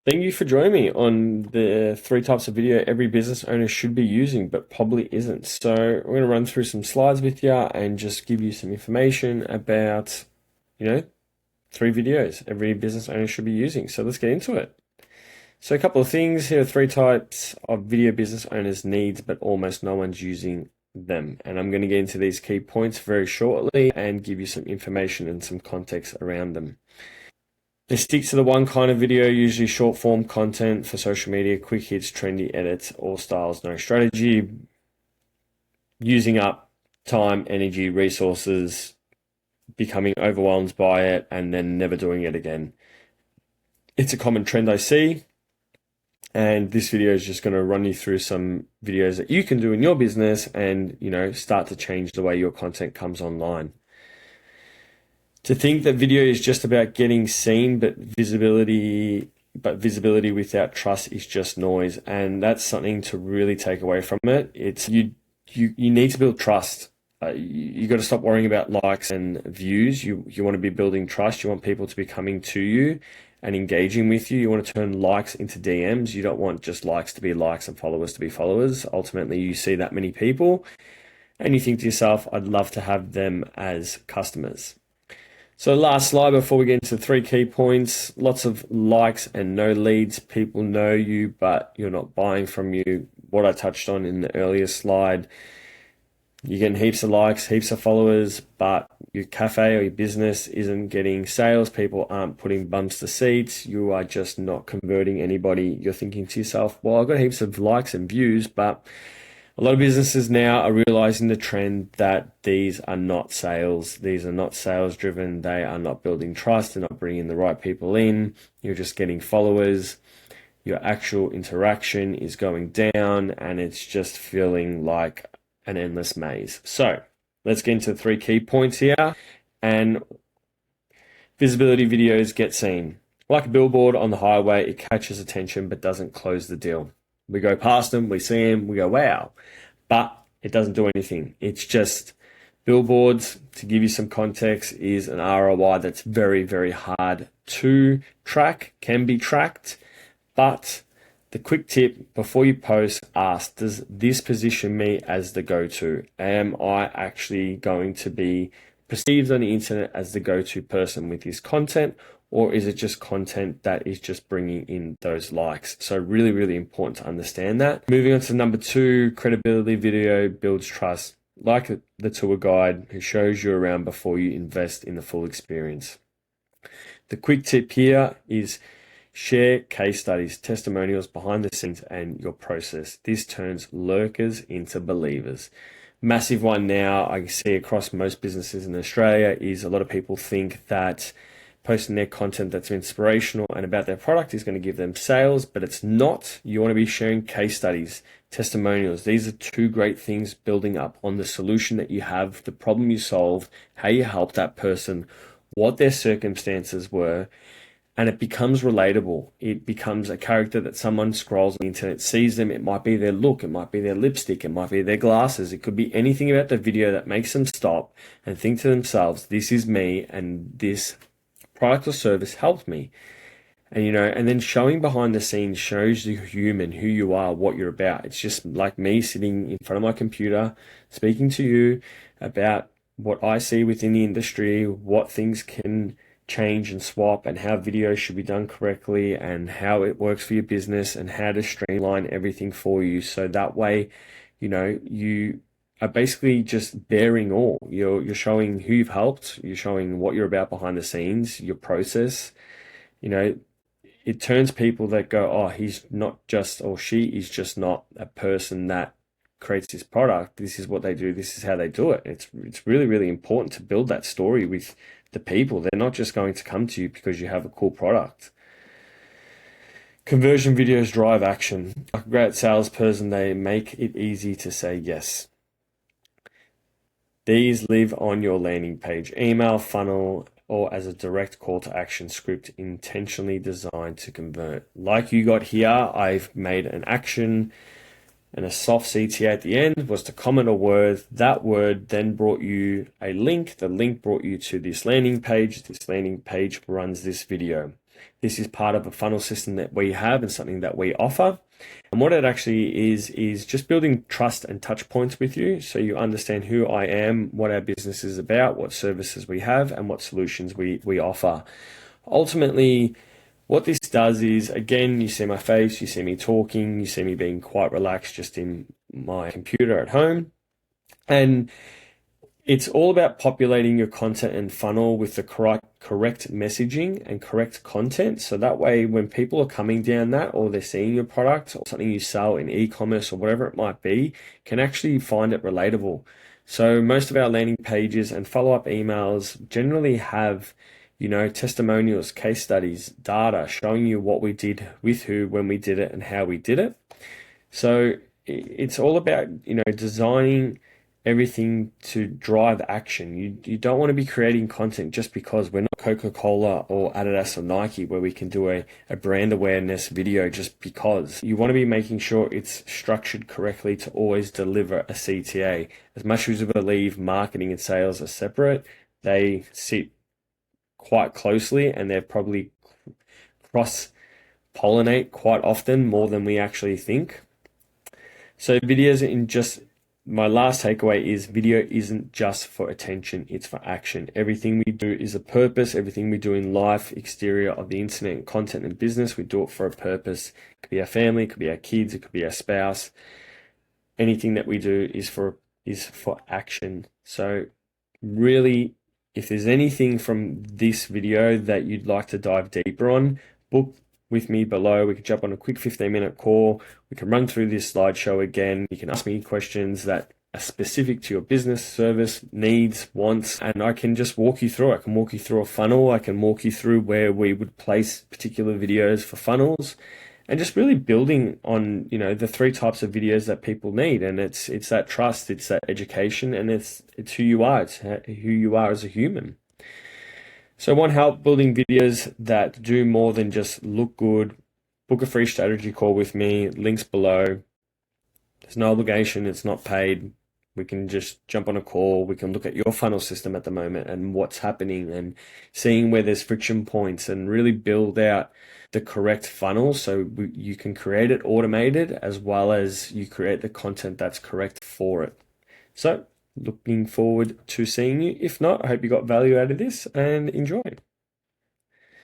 Thank you for joining me on the three types of video every business owner should be using, but probably isn't. So we're going to run through some slides with you and just give you some information about, you know, three videos every business owner should be using. So let's get into it. So a couple of things here are three types of video business owners needs, but almost no one's using them. And I'm going to get into these key points very shortly and give you some information and some context around them. They stick to the one kind of video, usually short form content for social media, quick hits, trendy edits, all styles, no strategy, using up time, energy, resources, becoming overwhelmed by it, and then never doing it again. It's a common trend I see. And this video is just going to run you through some videos that you can do in your business and, start to change the way your content comes online. To think that video is just about getting seen, but visibility without trust is just noise, and that's something to really take away from it. It's you need to build trust. You got to stop worrying about likes and views. You want to be building trust. You want people to be coming to you and engaging with you. You want to turn likes into DMs. You don't want just likes to be likes and followers to be followers. Ultimately, you see that many people and you think to yourself, I'd love to have them as customers. So last slide before we get into three key points, lots of likes and no leads. People know you, but you're not buying from you. What I touched on in the earlier slide, you're getting heaps of likes, heaps of followers, but your cafe or your business isn't getting sales. People aren't putting bumps to seats. You are just not converting anybody. You're thinking to yourself, well, I've got heaps of likes and views, but a lot of businesses now are realizing the trend that these are not sales. These are not sales driven. They are not building trust. They're not bringing the right people in. You're just getting followers. Your actual interaction is going down and it's just feeling like an endless maze. So let's get into the three key points here. And visibility videos get seen. Like a billboard on the highway, it catches attention but doesn't close the deal. We go past them, we see them, we go, wow. But it doesn't do anything. It's just billboards. To give you some context, is an ROI that's very, very hard to track, can be tracked. But the quick tip before you post, ask, does this position me as the go-to? Am I actually going to be perceived on the internet as the go-to person with this content? Or is it just content that is just bringing in those likes? So really, really important to understand that. Moving on to number two, credibility video builds trust. Like the tour guide who shows you around before you invest in the full experience. The quick tip here is share case studies, testimonials behind the scenes and your process. This turns lurkers into believers. Massive one now I see across most businesses in Australia is a lot of people think that posting their content that's inspirational and about their product is going to give them sales, but it's not. You want to be sharing case studies, testimonials. These are two great things building up on the solution that you have, the problem you solved, how you helped that person, what their circumstances were, and it becomes relatable. It becomes a character that someone scrolls on the internet, sees them. It might be their look, it might be their lipstick, it might be their glasses. It could be anything about the video that makes them stop and think to themselves, this is me and this product or service helped me. And then showing behind the scenes shows the human, who you are, what you're about. It's just like me sitting in front of my computer, speaking to you about what I see within the industry, what things can change and swap, and how videos should be done correctly, and how it works for your business, and how to streamline everything for you. So that way, you are basically just bearing all. You're showing who you've helped, you're showing what you're about behind the scenes, your process. It turns people that go, oh, he's not just, or she is just not a person that creates this product. This is what they do. This is how they do it. It's really, really important to build that story with the people. They're not just going to come to you because you have a cool product. Conversion videos drive action. Like a great salesperson, they make it easy to say yes. These live on your landing page, email, funnel, or as a direct call to action script intentionally designed to convert. Like you got here, I've made an action and a soft CTA at the end was to comment a word. That word then brought you a link. The link brought you to this landing page. This landing page runs this video. This is part of a funnel system that we have and something that we offer. And what it actually is just building trust and touch points with you so you understand who I am, what our business is about, what services we have, and what solutions we offer. Ultimately, what this does is, again, you see my face, you see me talking, you see me being quite relaxed just in my computer at home. And it's all about populating your content and funnel with the correct messaging and correct content. So that way, when people are coming down that, or they're seeing your product or something you sell in e-commerce or whatever it might be, can actually find it relatable. So most of our landing pages and follow-up emails generally have, testimonials, case studies, data showing you what we did with who, when we did it, and how we did it. So it's all about, designing everything to drive action. You don't want to be creating content just because we're not Coca-Cola or Adidas or Nike, where we can do a brand awareness video just because. You want to be making sure it's structured correctly to always deliver a CTA. As much as we believe marketing and sales are separate, they sit quite closely, and they're probably cross-pollinate quite often, more than we actually think. So videos, in just my last takeaway is, video isn't just for attention, it's for action. Everything we do is a purpose. Everything we do in life, exterior of the internet, content and business, we do it for a purpose. It could be our family, it could be our kids, it could be our spouse. Anything that we do is for action. So really, if there's anything from this video that you'd like to dive deeper on, book with me below. We can jump on a quick 15-minute call. We can run through this slideshow again. You can ask me questions that are specific to your business, service, needs, wants, and I can just walk you through. I can walk you through a funnel. I can walk you through where we would place particular videos for funnels, and just really building on, the 3 types of videos that people need. And it's that trust, it's that education, and it's who you are. It's who you are as a human. So I want help building videos that do more than just look good. Book a free strategy call with me. Links below. There's no obligation. It's not paid. We can just jump on a call. We can look at your funnel system at the moment and what's happening, and seeing where there's friction points, and really build out the correct funnel so you can create it automated, as well as you create the content that's correct for it. So looking forward to seeing you. If not, I hope you got value out of this, and enjoy.